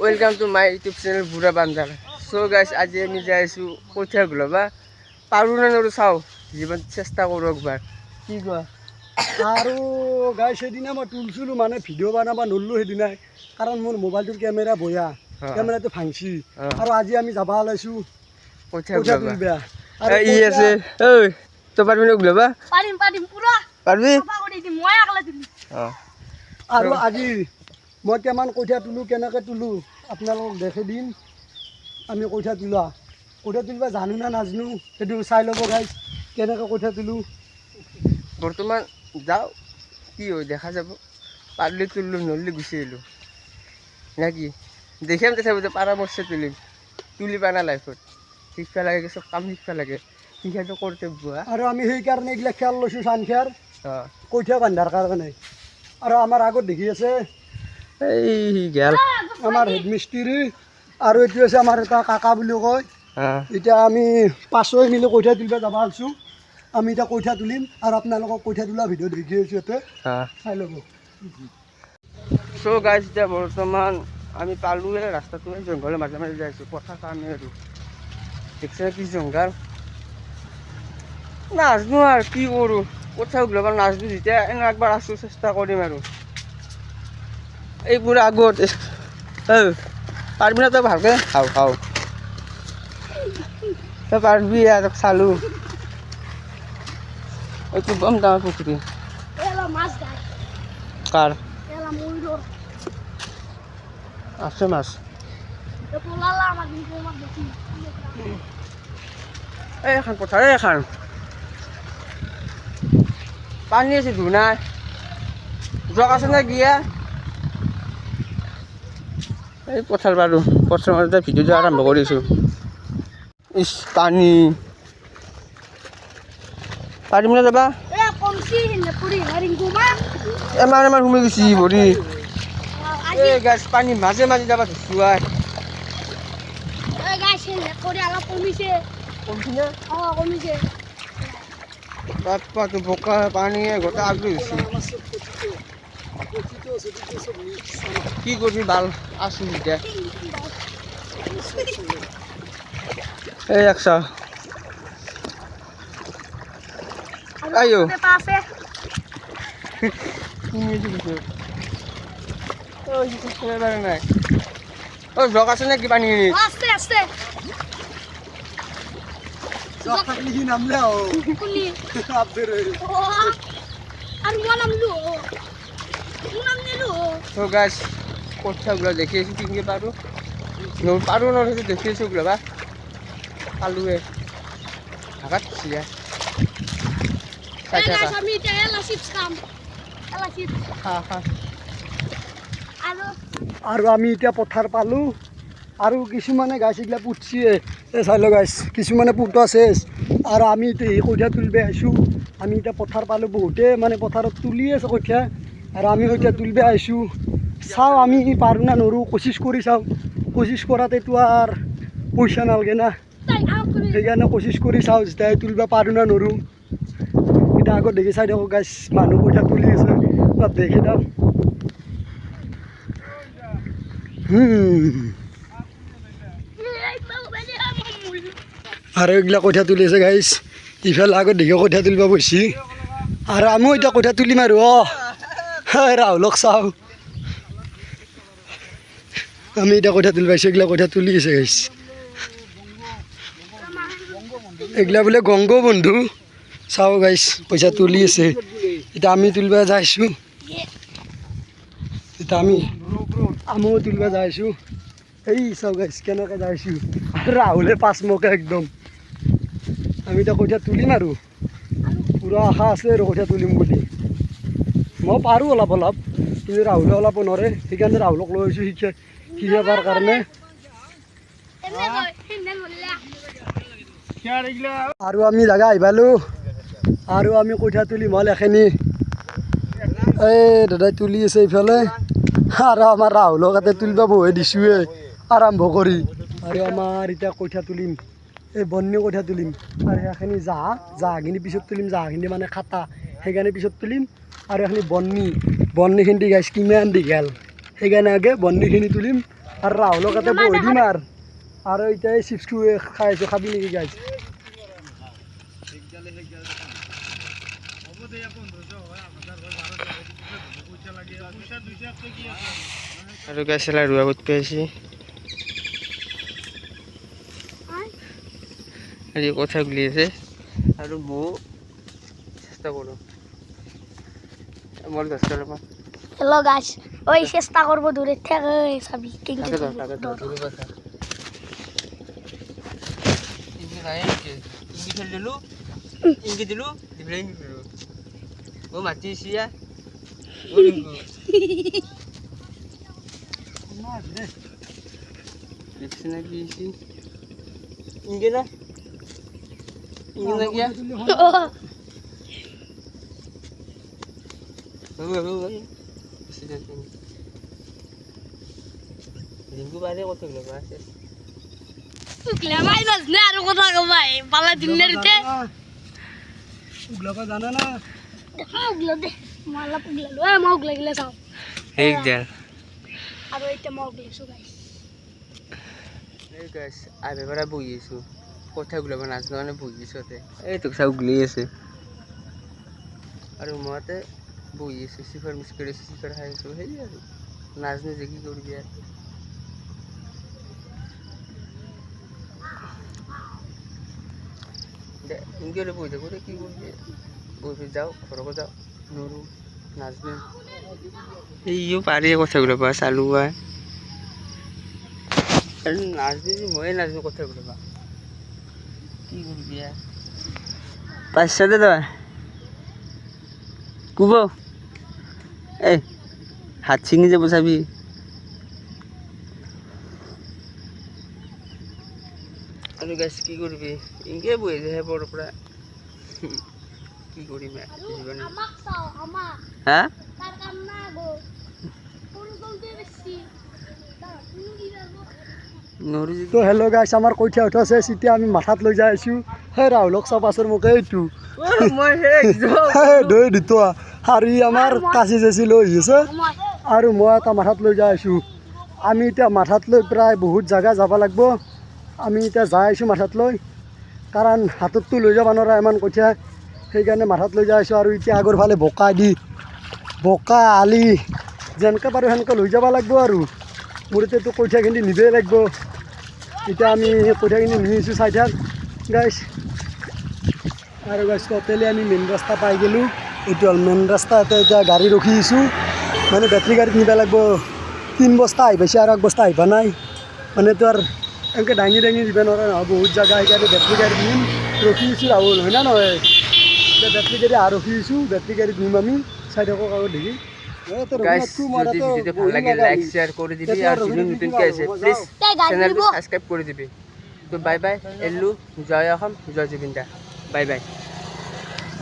Welcome to my YouTube channel বুড়া বান্দার। So guys আজি আমি যাই আছো কঠিয়া গুলাবা পারু না নরু চাও জীবন চেষ্টা করো একবার কি কোৱা আৰু গাইছ সেইদিনা মই তুলছিলো মানে ভিডিঅ' বনাব নললো সেইদিনাই কাৰণ মোৰ মোবাইলটোৰ কেমেৰা বয়া কেমেৰাটো ভাঙছি আৰু আজি আমি যাব ওলাইছো কঠিয়া তুলবা আৰু ই আছে ঐ তো পাৰবি না গুলাবা পাৰিম পুৰা পাৰবি চাফা কৰি দিম মই আকলা দিম আৰু আজি মই কেমান কঠিয়া তুলো কেনেকৈ তুলো আপোনালোকক দেখাই দিম আমি কঠিয়া তুলিবা জানো না নাজানো সেইটো চাই ল'ব গাইছ কেনেকৈ কঠিয়া তুলো বর্তমান যাও কি হয় দেখা যাব পারলে তুললো নললে গুছিয়ে এলো নাকি দেখাম তথাপি পরামর্শ তুলি পানা লাইফত শিক্ষা লাগে সব কাম শিক্ষা লাগে শিক্ষাটো করতে বুয়া আৰু আমি সেইকাৰণে এইগিলা খেল লৈছোঁ চানখেৰ হ্যাঁ কঠিয়া বান্ধাৰ কাৰণে আৰু আমাৰ আগত দেখি আছে এই গেল আমাৰ হেড মিস্ত্ৰী আৰু এইটো আছে আমাৰ এটা কাকা বুলি কয় হ্যাঁ এতিয়া আমি পাঁচই মিলি কঠিয়া তুলিব যাব আছোঁ আমি এতিয়া কঠিয়া তুলিম আৰু আপোনালোকক কঠিয়া তোলা ভিডিঅ' দেখি আছোঁ ইয়াতে হ্যাঁ চাই ল'ব সো গাইজ এতিয়া বৰ্তমান আমি পালোৱে ৰাস্তাটো জংঘলৰ মাজে মাজে যাই আছোঁ কথা কাৰণে আৰু দেখছে কি জংঘল নাজনো আৰু কি কৰোঁ কথা ওলাব নাজনো যেতিয়া এনে একবাৰ আছোঁ চেষ্টা কৰিম আৰু এইবোৰ আগত পাৰবি না তই ভালকে খাও তই পাৰবি আৰু চালোঁ এইটো বম ডাঙৰ পুখুৰী এলা মাছ গায় কাৰ এলা ময়ূৰৰ আছে মাছ এ পলালা আমাক নিকো আমাক দেখি এই এখন পথাৰে এখন পানী আছে ধুনাই জক আছে নে গিয়া এই পথাৰ বাৰু পথাৰ মাজতে ভিডিঅ'টো আৰম্ভ কৰিছোঁ ইছ পানী পাৰিম নে যাবা এ কমছি হিনে পুৰি হাৰিংকু মা এমাৰ সোমাই গৈছি ভৰি আজি এই গাছ পানী মাজে মাজে যাবা ধুচু আই এ গাইছ হিনে কৰি অলপ কমিছে কমিছে কমিছে বাপ্পাটো বোকা পানীয়ে গোটেই আগলৈ হৈছে কি কৰিবি ভাল আছোঁ এতিয়া এই একশো আইও পেপা আছে নাই ঐ জক আছে নে কি পানী আছে আছে জক থাকলি সি নামলে কুলি আপদের আর মই নামলো মই নামলো তো গাছ কথাগুলো দেখি আছো কি পারো পারো নয় দেখি আছো ওগুলো বা পালুয়ে হাকাত ছিয়া এই গাইছ আমি এটা এলা চিপস খাম এলা চিপস হা হা আৰু আমি এতিয়া পথাৰ পালোঁ আৰু কিছুমানে গাছ এইগিলা পুতছিয়ে এই চাই লওক গাছ কিছুমানে পুত আছে আৰু আমি এতিয়া এই কঠীয়া তুলিব আহিছোঁ আমি এতিয়া পথাৰ পালোঁ বহুতে মানে পথাৰত তুলি আছে কঠীয়া আৰু আমি এতিয়া তুলিব আহিছোঁ চাওঁ আমি পাৰোঁ না নৰোঁ কোচিছ কৰি চাওঁ কোচিছ কৰাতেতো আৰু পইচা নালাগে না সেইকাৰণে কোচিছ কৰি চাওঁ যেতিয়া তুলিব পাৰোঁ না নৰোঁ এতিয়া আগত দেখি চাই থাকোঁ গাছ মানুহ কঠীয়া তুলি আছে অলপ দেখি দাম আৰু এইগিলা কঠীয়া তুলি আছে গাইছ ইফালে আগত দেখি কঠীয়া তুলিব বহিছি আৰু আমিও এতিয়া কঠীয়া তুলিম আৰু ৰাহুলক চাওঁ আমি এতিয়া কঠীয়া তুলিব আহিছোঁ এইগিলা কঠীয়া তুলি আছে গাইছ এইগিলা বোলে গংগ বন্ধু চাওঁ গাইছ পইচা তুলি আছে এতিয়া আমি তুলিব যাইছোঁ এতিয়া আমিও তুলিব যাইছোঁ এই চাওঁ গাইছ কেনেকৈ যাইছোঁ ৰাহুলে পাঁচমুখে একদম আমি এতিয়া কঠীয়া তুলিম আৰু পূৰা আশা আছে আৰু কঠীয়া তুলিম বুলি মই পাৰোঁ অলপ অলপ কিন্তু ৰাহুলে অলপো নোৱাৰে সেইকাৰণে ৰাহুলক লৈ আহিছোঁ শিকাবৰ কাৰণে আৰু আমি জাগা আহি পালোঁ আৰু আমি কঠীয়া তুলিম হ'ল এখিনি এই দাদাই তুলি আছে এইফালে আৰু আমাৰ ৰাহুলক তাতে তুলিব বহে দিছোঁৱে আৰম্ভ কৰি আৰু আমাৰ এতিয়া কঠীয়া তুলিম এই বন্নি কঠীয়া তুলিম আৰু সেইখিনি জাহাখিনি পিছত তুলিম জাহাখিনি মানে খাটা সেইকাৰণে পিছত তুলিম আৰু এইখিনি বন্নিখিনি গাইছ কিমান দীঘল সেইকাৰণে আগে বন্নিখিনি তুলিম আৰু ৰাহুলৰ কাতে বহি দিম আৰু এতিয়া এই চিপছটো খাই আছোঁ খাবি নেকি গাইছ আৰু গাছলা ৰুৱা ক'ত পাইছি আৰু কথা গুলি আছে আৰু ময়ো চেষ্টা কৰোঁ মোৰ গাছটা অলপমান হ্যালো গাইস ওই চেষ্টা করবো দূরে থেকে সবই টাকা দাও দূরে কথা ইনকে নাই ইনকে খেল দিলো ইনকে দিলো দিবলে ইনকে দিলো ও মাতিছি য়া ও ইনকো দেখছি না কি ইনকে না গিয়া রিঙ্কু বাইরে কতগুলো আছে ভাই বাস না আর কথা ভাই পালা দিনের তে উগলা পা জানা না মগলা দে মালা পুগলা লো মগলা গিলা চাও এক দেন আর এটা মগলা সো গাইস এই গাইস আবে বড় বইয়েছো কথাগুলো নাচ গানে বইয়েছোতে এই তো সব গুলি আছে আর মতে বইয়েছে সিফার মিস করে সিফার হাইছো হেই আর নাচ নিজে কি করবি আর দে ইনগেলে বইতে করে কি করবি বইতে যাও ঘরকে যাও নুরু নাচবে এইও পারি কথাগুলো বা চালু হয় আর নাচবি মই নাচবি কথাগুলো বা কি করবি আর পাঁচশো দে দেওয়া কুব এই হাত ছিঙি যে বসাবি আর গাছ কি করবি ইনকে বই যে বড় পড়া কি করি জীবনে আমাক চাও আমা হ্যাঁ তার কাম না গো কোন বলতে বেশি তুমি কি করবো নরি তো হেল্ল' গাইছ আমাৰ কঠীয়া উঠা আছে এতিয়া আমি মাথাত লৈ যাই আছোঁ সেই ৰাহুলক চাব আছে মোক এইটো মই হেক দৈ দিতো আৰু ই আমাৰ কাচি চাচি লৈ আহিছে আৰু মই এটা মাথাত লৈ যাই আছোঁ আমি এতিয়া মাথাত লৈ প্ৰায় বহুত জেগা যাব লাগিব আমি এতিয়া যাই আছোঁ মাথাত লৈ কাৰণ হাতততো লৈ যাব নোৱাৰা ইমান কঠীয়া সেইকাৰণে মাথাত লৈ যাই আছোঁ আৰু এতিয়া আগৰ ফালে বোকা আলি যেনেকৈ পাৰোঁ সেনেকৈ লৈ যাব লাগিব আৰু মোৰ এতিয়াতো কঠীয়াখিনি নিবই লাগিব এতিয়া আমি কঠীয়াখিনি নি আছোঁ চাই থাক গাইছ আৰু গাইছ ট'টেলি আমি মেইন ৰাস্তা পাই গ'লোঁ এইটো হ'ল মেইন ৰাস্তা এতিয়া গাড়ী ৰখি আছোঁ মানে বেটাৰী গাড়ীত নিব লাগিব 3 বস্তা আহি পাইছে আৰু 1 বস্তা আহি পোৱা নাই মানে তো আৰু এনেকৈ দাঙি দিব নোৱাৰা নহয় বহুত জেগা সেইকাৰণে বেটাৰী গাড়ীত নিম ৰখি আছোঁ ৰাহুল হয় না নহয় এতিয়া বেটাৰী গাড়ী ৰখি আছোঁ বেটাৰী গাড়ীত নিম আমি চাই থাকক আৰু দেখি গাইস যদি ভিডিওটা ভালো লাগে লাইক শেয়ার করে দিবি আর যদি নতুন কে আছে প্লিজ চ্যানেলটা সাবস্ক্রাইব করে দিবি তো bye bye এল্লু Jay Assam Jay Zubeen the bye bye